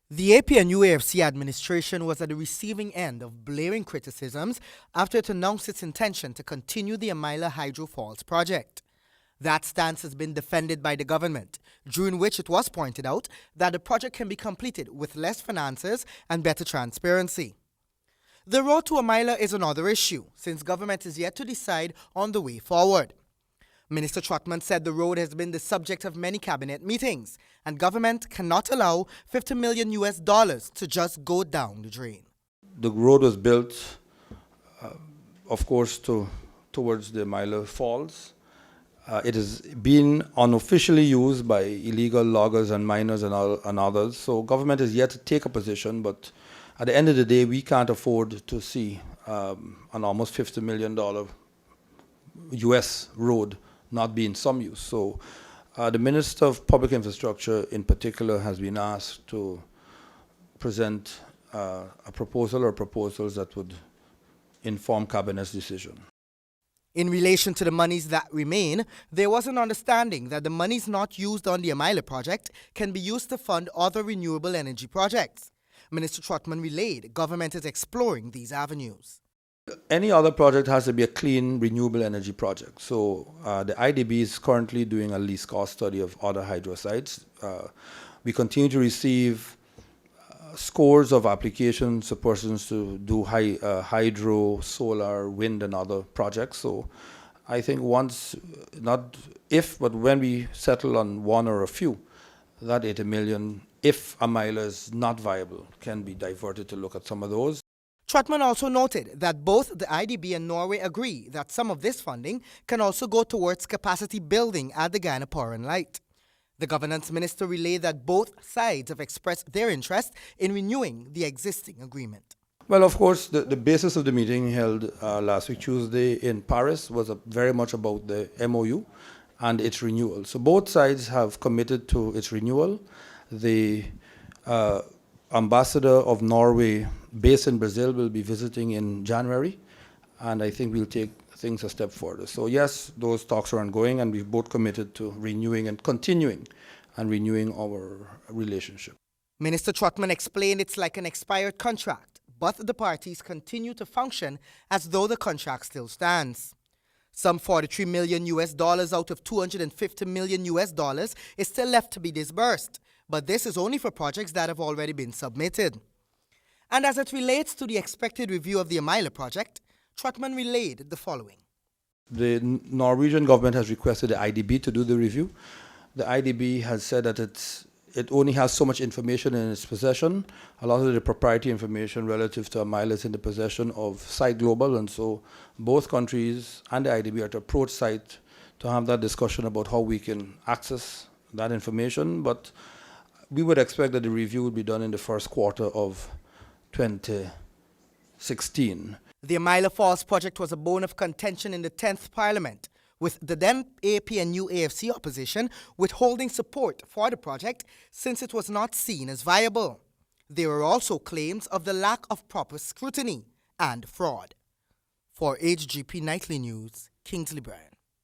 The AP and UAFC administration was at the receiving end of blaring criticisms after it announced its intention to continue the Amila Hydro Falls project. That stance has been defended by the government, during which it was pointed out that the project can be completed with less finances and better transparency. The road to Amila is another issue, since government is yet to decide on the way forward. Minister Trotman said the road has been the subject of many cabinet meetings, and government cannot allow $50 million to just go down the drain. The road was built, of course, towards the Amila Falls. It is being unofficially used by illegal loggers and miners and others. So government is yet to take a position, but at the end of the day, we can't afford to see an almost $50 million US road not be in some use. So the Minister of Public Infrastructure in particular has been asked to present a proposal or proposals that would inform Cabinet's decision. In relation to the monies that remain, there was an understanding that the monies not used on the Amila project can be used to fund other renewable energy projects. Minister Trotman relayed government is exploring these avenues. Any other project has to be a clean, renewable energy project. So the IDB is currently doing a least cost study of other hydro sites. We continue to receive scores of applications for persons to do hydro, solar, wind, and other projects. So I think once, not if, but when we settle on one or a few, that 80 million, if Amila is not viable, can be diverted to look at some of those. Trotman also noted that both the IDB and Norway agree that some of this funding can also go towards capacity building at the Guyana Power and Light. The governance minister relayed that both sides have expressed their interest in renewing the existing agreement. Well, of course, the basis of the meeting held last week, Tuesday, in Paris was very much about the MOU and its renewal. So both sides have committed to its renewal. The ambassador of Norway, based in Brazil, will be visiting in January, and I think we'll take things a step further. So yes, those talks are ongoing, and we've both committed to renewing and continuing and renewing our relationship. Minister Trotman explained it's like an expired contract, but the parties continue to function as though the contract still stands. Some $43 million out of $250 million is still left to be disbursed, but this is only for projects that have already been submitted. And as it relates to the expected review of the Amila project, Trotman relayed the following. The Norwegian government has requested the IDB to do the review. The IDB has said that it only has so much information in its possession. A lot of the proprietary information relative to Amila is in the possession of Site Global, and so both countries and the IDB are to approach Site to have that discussion about how we can access that information. But we would expect that the review would be done in the first quarter of 2016. The Amila Falls project was a bone of contention in the 10th Parliament, with the then AP and UAFC opposition withholding support for the project since it was not seen as viable. There were also claims of the lack of proper scrutiny and fraud. For HGP Nightly News, Kingsley Bryan.